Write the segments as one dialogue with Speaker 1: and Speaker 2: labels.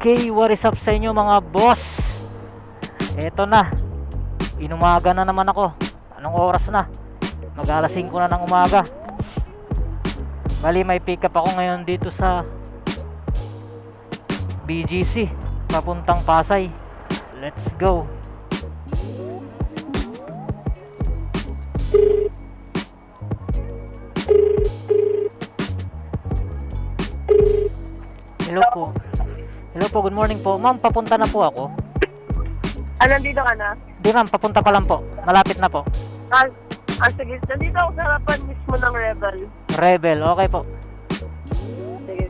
Speaker 1: Okay, what is up sa inyo mga boss? Eto na, inumaga na naman ako. Anong oras na? Mag-alas 5 na ng umaga. Bali may pick up ako ngayon dito sa BGC papuntang Pasay. Let's go. Hello po. Hello po, good morning po. Ma'am, papunta na po ako.
Speaker 2: Nandito ka na?
Speaker 1: Di ma'am, papunta pa lang po. Malapit na po.
Speaker 2: Sige. Nandito ako sa harapan mismo ng Rebel.
Speaker 1: Rebel, okay po.
Speaker 2: Sige.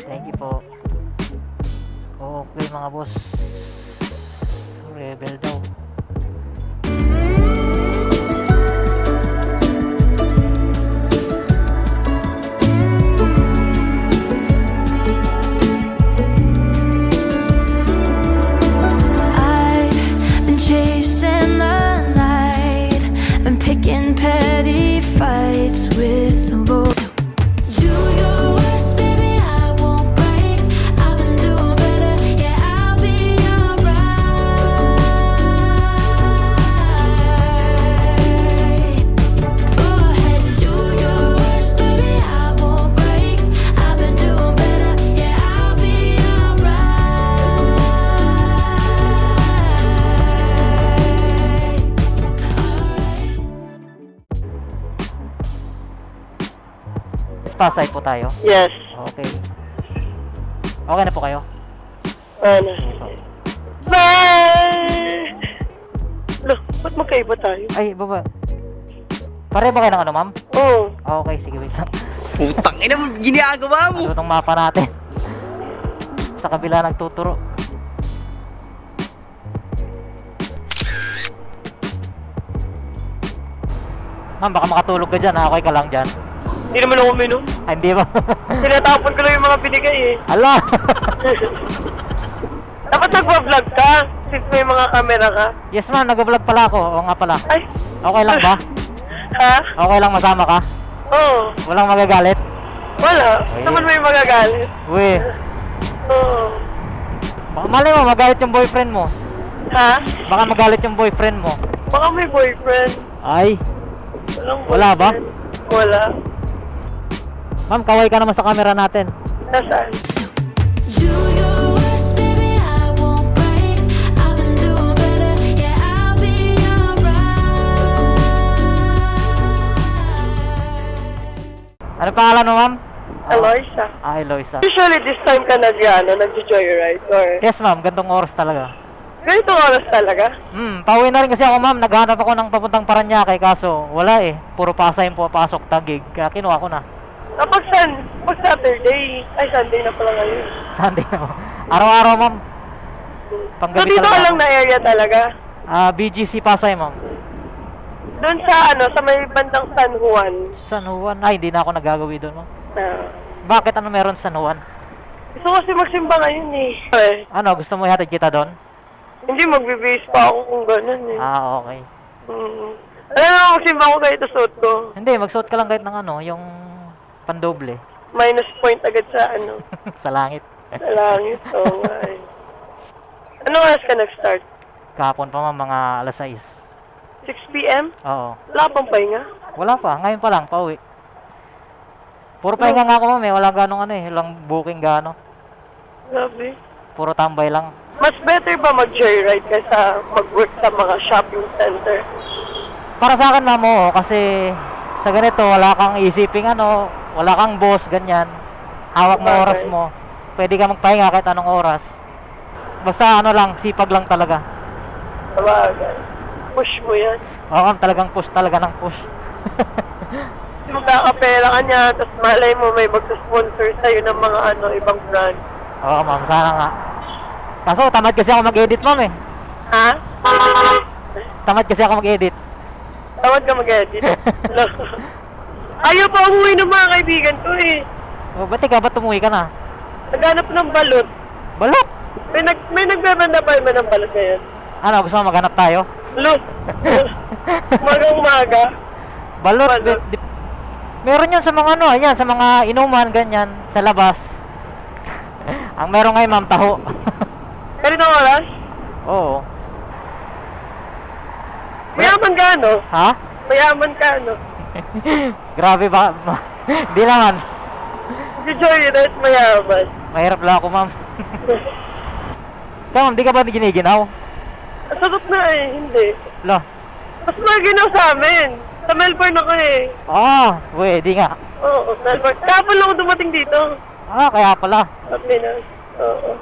Speaker 1: Thank you po. Okay mga boss. Rebel daw.
Speaker 3: Chasing the night and picking petty fights with the road. Do your worst, baby, I won't break. I've been doing better, yeah, I'll be alright. Go ahead, do your worst, baby, I won't break. I've been doing better, yeah, I'll be alright.
Speaker 1: Pasay po tayo.
Speaker 2: Yes.
Speaker 1: Okay. Okay na po kayo?
Speaker 2: Ano? Bye! Ba't magkaiba tayo?
Speaker 1: Ay, baba. Pare ba kayo ng ano, ma'am?
Speaker 2: Oo.
Speaker 1: Okay, sige, wait lang.
Speaker 4: Putang ina mo, ginagawa mo.
Speaker 1: Ano itong mapa natin? Sa kabila nagtuturo. Ma'am, baka makatulog ka dyan, ha? Okay ka lang dyan.
Speaker 2: Hindi naman ako minum.
Speaker 1: Ay, hindi ba?
Speaker 2: Tinatapon ko lang yung mga binigay eh.
Speaker 1: Ala!
Speaker 2: Dapat nagpa-vlog ka. Since may mga camera ka.
Speaker 1: Yes, ma'am, nag-vlog pala ako. Oo nga pala.
Speaker 2: Ay.
Speaker 1: Okay lang ba?
Speaker 2: Ha?
Speaker 1: Okay lang masama ka?
Speaker 2: Oo.
Speaker 1: Walang magagalit?
Speaker 2: Wala.
Speaker 1: Ay.
Speaker 2: Naman may magagalit.
Speaker 1: Uy,
Speaker 2: Oo.
Speaker 1: baka mali mo, magalit yung boyfriend mo.
Speaker 2: Ha?
Speaker 1: Baka magalit yung boyfriend mo.
Speaker 2: Baka may boyfriend.
Speaker 1: Ay,
Speaker 2: Walang
Speaker 1: Wala ba?
Speaker 2: boyfriend. Wala.
Speaker 1: ma'am, kaway ka naman sa camera natin.
Speaker 2: Nasaan?
Speaker 3: Do your worst, baby, I won't break. I've been doing better, yeah, I'll be alright.
Speaker 1: Ano pangalan mo, ma'am?
Speaker 2: Aloysa.
Speaker 1: Ah, Eloisa.
Speaker 2: Usually this time ka nag-joyride or
Speaker 1: Yes, ma'am, gantong oras talaga.
Speaker 2: ganito oras talaga?
Speaker 1: Pauwi na rin kasi ako, ma'am. Naghanap ako ng papuntang Paranaque, kaso wala eh. Puro Pasay yung pumapasok, tagig. Kaya kinuha ko na.
Speaker 2: Kapag pag Saturday, ay Sunday na pala ngayon.
Speaker 1: Sunday na. Araw-araw, ma'am.
Speaker 2: So
Speaker 1: Panggabi
Speaker 2: dito ka
Speaker 1: talaga
Speaker 2: lang
Speaker 1: ako.
Speaker 2: na area talaga?
Speaker 1: BGC Pasay, ma'am.
Speaker 2: Doon sa sa may bandang San Juan.
Speaker 1: San Juan. Ay, hindi na ako nagagawi doon, ma'am.
Speaker 2: Ah.
Speaker 1: Bakit? Ano meron sa San Juan?
Speaker 2: Gusto ko kasi magsimba ngayon eh.
Speaker 1: Ano, gusto mo ihatid kita doon?
Speaker 2: Hindi, magbibihis pa ako kung gano'n eh.
Speaker 1: Ah, okay.
Speaker 2: Alam mo, magsimba ako kahit suot ko.
Speaker 1: Hindi, magsuot ka lang kahit ng ano, yung pandoble.
Speaker 2: Minus point agad sa
Speaker 1: Sa langit.
Speaker 2: sa langit. Oo nga eh. Anong oras ka nag-start?
Speaker 1: Kahapon pa, ma'am, mga alas 6.
Speaker 2: 6 p.m.?
Speaker 1: Oo.
Speaker 2: Wala pang pahinga?
Speaker 1: Wala pa, ngayon pa lang, pauwi. Puro pahinga nga ako, ma'am, eh. Walang ganong ano eh, walang booking gano.
Speaker 2: Grabe.
Speaker 1: Puro tambay lang.
Speaker 2: Mas better ba mag-joyride kaysa mag-work sa mga shopping center?
Speaker 1: Para sa akin, ma'am, oo, kasi sa ganito, wala kang isiping ano, wala kang boss, ganyan. Hawak mo
Speaker 2: Bagay.
Speaker 1: oras mo. Pwede ka magpahinga kahit anong oras. Basta ano lang, sipag lang talaga.
Speaker 2: Sabagay. Push mo yan.
Speaker 1: Oo, ma'am, talagang push talaga ng push.
Speaker 2: Magkakapera ka niya, tapos malay mo may magsa-sponsor sa'yo ng mga ibang brand.
Speaker 1: Oo, ma'am, sana nga. Kaso, tamad kasi ako mag-edit, ma'am, eh.
Speaker 2: Ha?
Speaker 1: Tamad kasi ako mag-edit.
Speaker 2: Tawad ka mag-edit. Ayaw pa umuwi ng mga kaibigan ko eh.
Speaker 1: O, ba't ikaw, ba't umuwi ka na?
Speaker 2: Naghanap ng balot.
Speaker 1: Balot!
Speaker 2: May nagbebenta pa naman ng balot ngayon.
Speaker 1: Ano, gusto mo maghanap tayo?
Speaker 2: Lot. Umagang-umaga.
Speaker 1: Balot.
Speaker 2: Balot.
Speaker 1: Meron yan sa mga ano, ayan, sa mga inuman, ganyan, sa labas. Ang meron ngayon, ma'am, taho.
Speaker 2: Pero itong oras?
Speaker 1: Oo.
Speaker 2: Mayaman ka, ano?
Speaker 1: Ha?
Speaker 2: Mayaman ka, ano?
Speaker 1: Grabe ba? Di naman.
Speaker 2: Si Joy, right? Mayaman.
Speaker 1: Mahirap lang ako, ma'am. Ikaw, ma'am, di ka ba giniginaw?
Speaker 2: Sagot na eh, hindi.
Speaker 1: Lo.
Speaker 2: Mas maginaw sa amin. Sa Melbourne ako eh.
Speaker 1: Ah, pwede nga.
Speaker 2: Oo, Melbourne. Kapal lang ako dumating dito.
Speaker 1: Ah, kaya pala.
Speaker 2: Sa Pinas. Oo.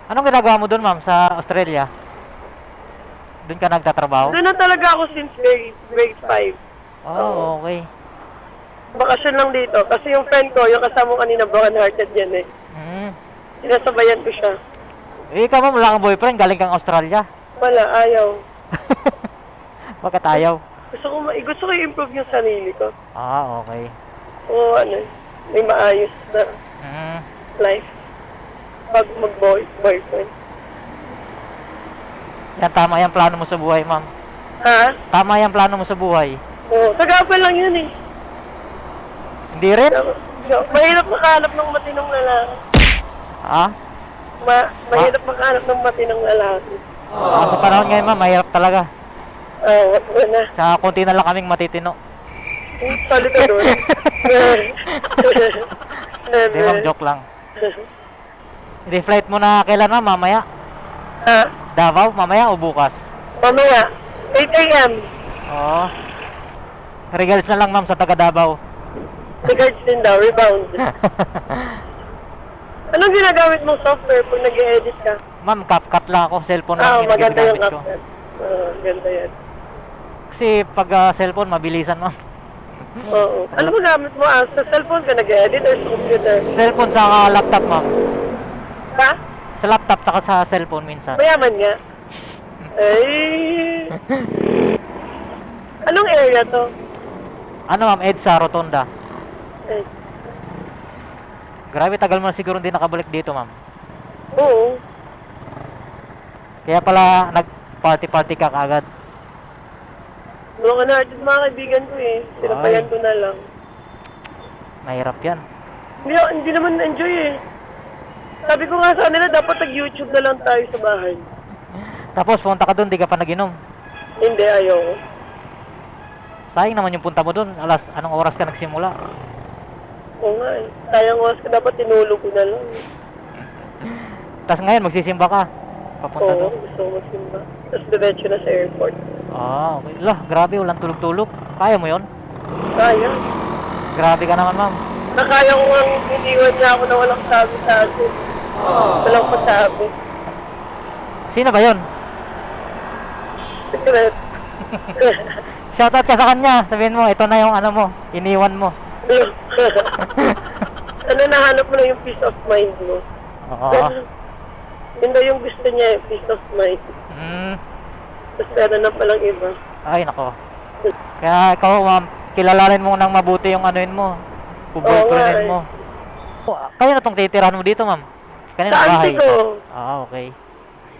Speaker 1: Anong ginagawa mo doon, ma'am, sa Australia? Doon ka nagtatrabaho?
Speaker 2: Doon na talaga ako since grade 5.
Speaker 1: Oh, okay.
Speaker 2: Bakasyon lang dito. Kasi yung friend ko, yung kasama ko kanina, broken-hearted yan eh.
Speaker 1: Hmm.
Speaker 2: Sinasabayan ko siya.
Speaker 1: Eh, ikaw, ma'am, wala kang boyfriend, galing kang Australia.
Speaker 2: Wala, ayaw.
Speaker 1: Bakit ayaw?
Speaker 2: Gusto ko i-improve yung sarili ko.
Speaker 1: Ah, okay.
Speaker 2: O ano, may maayos na
Speaker 1: Hmm.
Speaker 2: life. Pag mag-boyfriend.
Speaker 1: Yan, tama yung plano mo sa buhay, ma'am.
Speaker 2: Ha?
Speaker 1: Tama yung plano mo sa buhay.
Speaker 2: Oo, tagapal lang yun eh.
Speaker 1: Hindi rin?
Speaker 2: Mahirap makahanap ng matinong lalaki.
Speaker 1: Ha?
Speaker 2: Mahirap makahanap ng matinong lalaki.
Speaker 1: Sa panahon ngayon, ma'am, mahirap talaga.
Speaker 2: Wag mo na.
Speaker 1: Sa konti na lang kaming matitino.
Speaker 2: Solid ka doon.
Speaker 1: Hindi, ma'am, joke lang. Hindi, flight mo na kailan, ma'am? Mamaya?
Speaker 2: Ha?
Speaker 1: Davao? Mamaya o bukas?
Speaker 2: Mamaya, 8 a.m.
Speaker 1: Oo. Regals na lang, ma'am, sa taga Davao.
Speaker 2: Regards din daw, rebound. Anong ginagamit mong software pag nag-edit ka?
Speaker 1: Ma'am, CapCut lang ako. Cellphone lang yung
Speaker 2: Maganda yung
Speaker 1: ginagamit ko.
Speaker 2: CapCut. Ganda yan.
Speaker 1: Kasi pag cellphone, mabilisan, ma'am.
Speaker 2: Oo. Ano mo gamit mo? Sa cellphone ka nag-edit or sa computer?
Speaker 1: Cellphone sa laptop, ma'am.
Speaker 2: Ha?
Speaker 1: Sa laptop, saka sa cellphone minsan.
Speaker 2: Mayaman nga. Ay. Anong area to?
Speaker 1: Ano, ma'am? EDSA, Rotonda.
Speaker 2: Eh,
Speaker 1: Grabe, tagal mo na siguro hindi nakabalik dito, ma'am.
Speaker 2: Oo.
Speaker 1: Kaya pala, nag-party-party ka kaagad.
Speaker 2: Mga na-artist mga kaibigan ko eh. Sinabayan ko na lang.
Speaker 1: Mahirap yan.
Speaker 2: Hindi naman na-enjoy eh. Sabi ko nga sa kanila, dapat nag-YouTube na lang tayo sa bahay.
Speaker 1: Tapos, punta ka doon, di ka pa nag-inom.
Speaker 2: Hindi, ayaw.
Speaker 1: Sayang naman yung punta mo doon. Anong oras ka nagsimula?
Speaker 2: Oo nga eh. Sayang oras ko, dapat tinulog ko na lang.
Speaker 1: Tapos ngayon, magsisimba ka. Papunta
Speaker 2: Oo,
Speaker 1: doon.
Speaker 2: gusto ko magsimba. Tapos diretso na sa airport.
Speaker 1: Ah, okay. Lah, grabe, walang tulog-tulog. Kaya mo yon?
Speaker 2: Kaya.
Speaker 1: Grabe ka naman, ma'am.
Speaker 2: Nakaya ko nga iniwan niya ako na walang sabi sa akin. Walang pasabi.
Speaker 1: Sino ba yon?
Speaker 2: Secret.
Speaker 1: Shoutout ka sa kanya. Sabihin mo, ito na yung ano mo. Iniwan mo.
Speaker 2: Ano, nahanap mo na yung peace of mind mo.
Speaker 1: Oo.
Speaker 2: Yun daw yung gusto niya, yung peace of mind.
Speaker 1: Hmm.
Speaker 2: Tapos meron na palang iba.
Speaker 1: Ay, nako. Kaya ikaw, ma'am, kilalanin mo nang mabuti yung anuin mo. Boyfriendin mo. Kaya na tong titirahan mo dito, ma'am? Kanina
Speaker 2: Sa
Speaker 1: bahay.
Speaker 2: auntie ko.
Speaker 1: Ah, okay.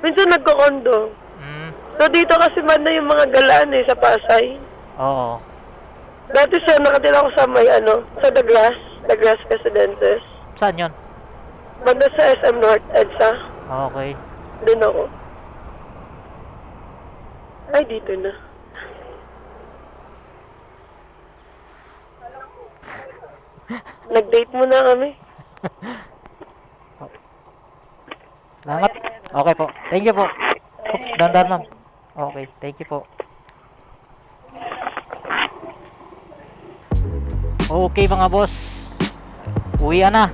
Speaker 2: Minsan nagko-condo.
Speaker 1: Hmm.
Speaker 2: So dito kasi man na yung mga galaan eh, sa Pasay.
Speaker 1: Oo.
Speaker 2: Dati siya, nakatira ko sa may sa The Glass Residences.
Speaker 1: Saan yun?
Speaker 2: Banda sa SM North, EDSA.
Speaker 1: Okay.
Speaker 2: Doon ako. Ay, dito na. Nag-date muna kami.
Speaker 1: Salamat. Okay po. Thank you po. Oops, dandan, ma'am. Okay, thank you po. Okay mga boss. Uwian na.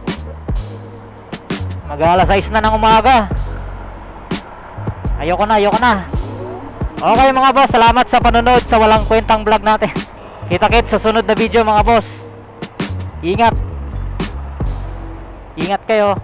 Speaker 1: Mag-alas 6 na ng umaga. Ayoko na. Okay mga boss, salamat sa panonood sa walang kwentang vlog natin. Kita-kits sa sunod na video mga boss. Ingat. Ingat kayo.